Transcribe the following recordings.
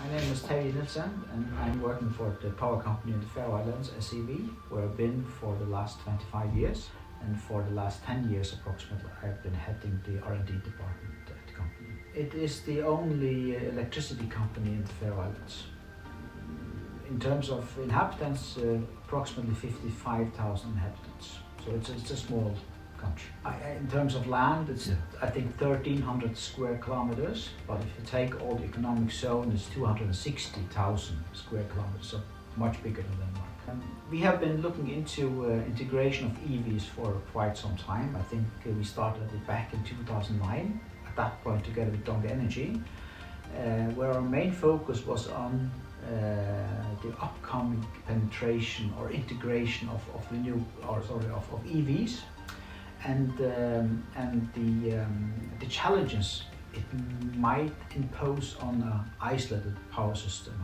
My name is Terje Nielsen and I'm working for the power company in the Faroe Islands, SEV, where I've been for the last 25 years. And for the last 10 years approximately, I've been heading the R&D department at the company. It is the only electricity company in the Faroe Islands. In terms of inhabitants, approximately 55,000 inhabitants. So it's a small country. In terms of land, it's I think 1,300 square kilometers, but if you take all the economic zone, it's 260,000 square kilometers, so much bigger than Denmark. We have been looking into integration of EVs for quite some time. I think we started it back in 2009, at that point together with Dong Energy, where our main focus was on the upcoming penetration or integration of EVs. And the challenges it might impose on an isolated power system,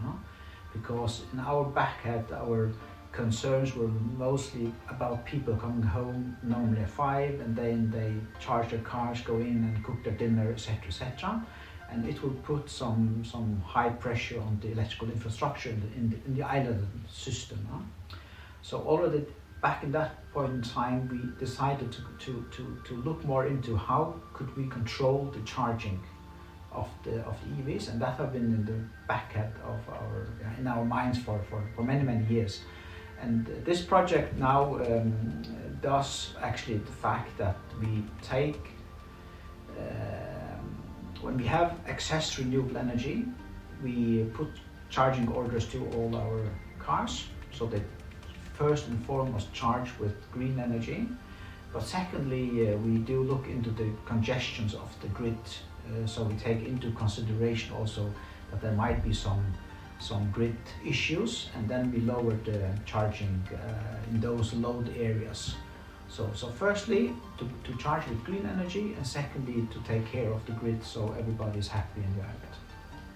because in our backhead our concerns were mostly about people coming home normally at 5 and then they charge their cars, go in and cook their dinner, etc., etc. And it will put some high pressure on the electrical infrastructure in the island system. So already back in that point in time, we decided to look more into how could we control the charging of the EVs, and that have been in the backhead of our minds for many years. And this project now does actually the fact that we take when we have excess renewable energy, we put charging orders to all our cars, so they first and foremost charge with green energy. But secondly, we do look into the congestions of the grid, so we take into consideration also that there might be some grid issues, and then we lower the charging in those load areas. So firstly, to charge with green energy, and secondly, to take care of the grid so everybody is happy in the island.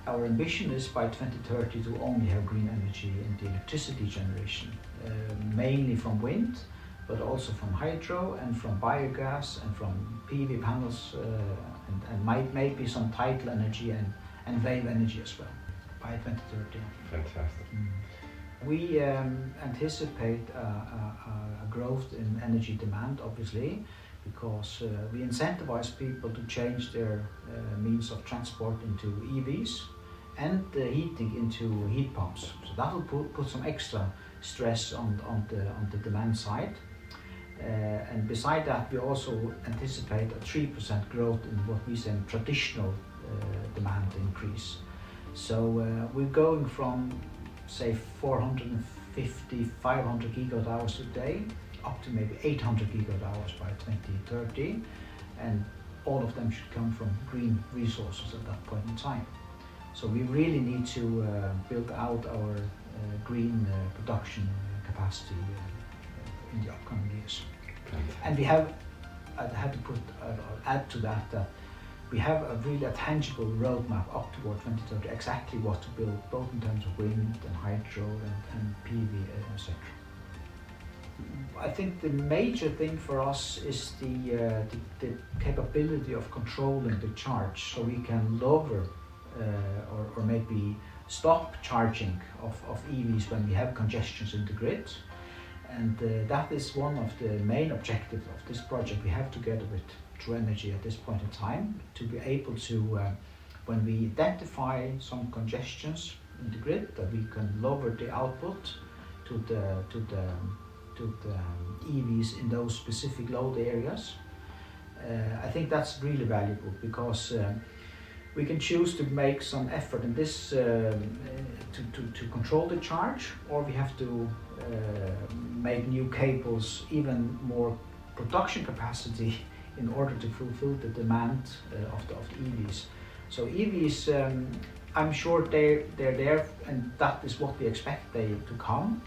Our ambition is by 2030 to only have green energy in the electricity generation, mainly from wind, but also from hydro and from biogas and from PV panels and maybe some tidal energy and wave energy as well by 2030. Fantastic. We anticipate a growth in energy demand, obviously, because we incentivize people to change their means of transport into EVs and heating into heat pumps. So that will put some extra stress on the demand side. And beside that, we also anticipate a 3% growth in what we say traditional demand increase. So we're going from, say, 450, 500 gigawatt hours a day up to maybe 800 gigawatt hours by 2030, and all of them should come from green resources at that point in time. So we really need to build out our green production capacity in the upcoming years. And we have, I had to add to that we have a really tangible roadmap up toward 2030, exactly what to build, both in terms of wind and hydro and PV, etc. I think the major thing for us is the capability of controlling the charge, so we can lower or maybe stop charging of EVs when we have congestions in the grid. And that is one of the main objectives of this project we have together with True Energy at this point in time, to be able to, when we identify some congestions in the grid, that we can lower the output to the EVs in those specific load areas. I think that's really valuable because we can choose to make some effort in this to control the charge, or we have to make new cables, even more production capacity in order to fulfill the demand of the EVs. So EVs, I'm sure they're there, and that is what we expect they to come.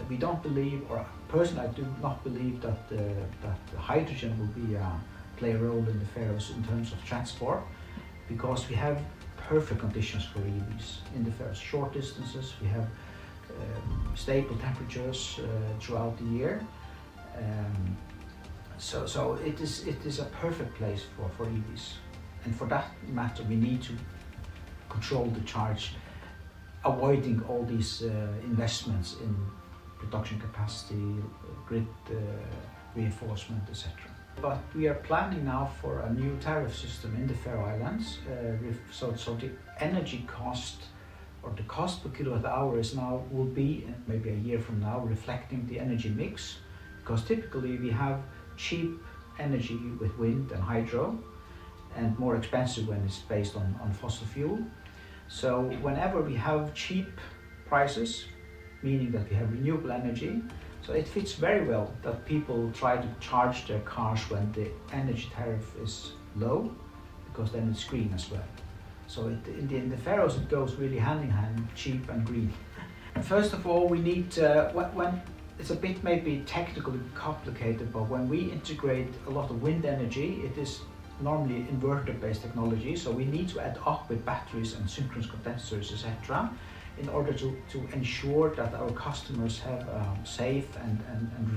We don't believe, or personally I do not believe that hydrogen will play a role in the Faroes in terms of transport, because we have perfect conditions for EVs in the Faroes. Short distances, we have stable temperatures throughout the year. So it is a perfect place for EVs, and for that matter we need to control the charge, avoiding all these investments in production capacity, grid reinforcement, etc. But we are planning now for a new tariff system in the Faroe Islands, so the energy cost or the cost per kilowatt hour is now will be maybe a year from now reflecting the energy mix, because typically we have cheap energy with wind and hydro and more expensive when it's based on fossil fuel. So whenever we have cheap prices, meaning that we have renewable energy, so it fits very well that people try to charge their cars when the energy tariff is low, because then it's green as well. So in the Faroes it goes really hand in hand, cheap and green. First of all, we need, when it's a bit maybe technically complicated, but when we integrate a lot of wind energy, it is normally inverter-based technology, so we need to add up with batteries and synchronous condensers, etc., in order to ensure that our customers have safe and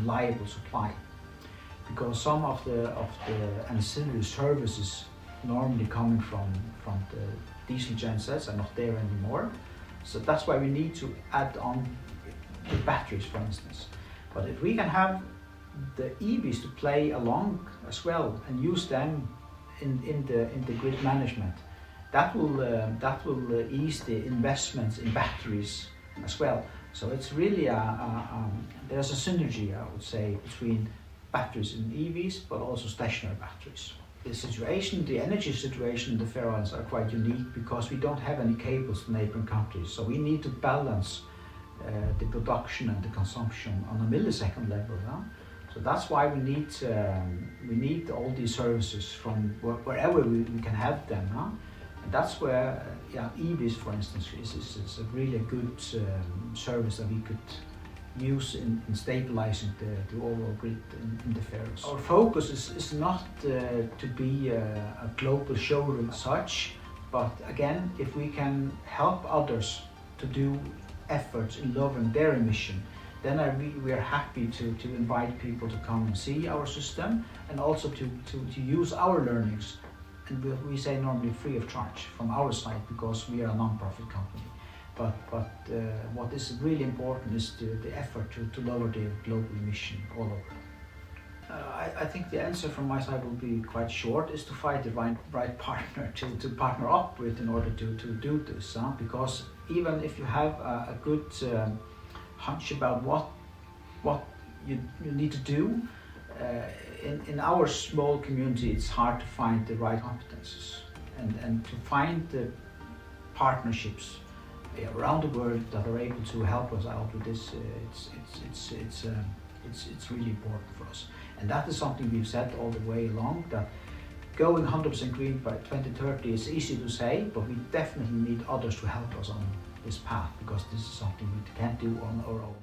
reliable supply. Because some of the ancillary services normally coming from the diesel gensets are not there anymore. So that's why we need to add on the batteries, for instance. But if we can have the EVs to play along as well and use them in the grid management, that will ease the investments in batteries as well. So it's really there's a synergy, I would say, between batteries and EVs, but also stationary batteries. The energy situation in the Faroe Islands are quite unique because we don't have any cables to neighboring countries. So we need to balance the production and the consumption on a millisecond level. So that's why we need all these services from wherever we can have them. And that's where EVs, for instance, is a really good service that we could use in stabilizing the overall grid in the Faroes. Our focus is not to be a global showroom as such, but again, if we can help others to do efforts in lowering their emission, then we are happy to invite people to come and see our system, and also to use our learnings, and we say normally free of charge from our side, because we are a non-profit company. But what is really important is the effort to lower the global emission all over. I think the answer from my side will be quite short, is to find the right partner to partner up with in order to do this. Because even if you have a good hunch about what you need to do, in our small community it's hard to find the right competences and to find the partnerships around the world that are able to help us out with this. It's really important for us, and that is something we've said all the way along, that going 100% green by 2030 is easy to say, but we definitely need others to help us on this path, because this is something we can't do on our own.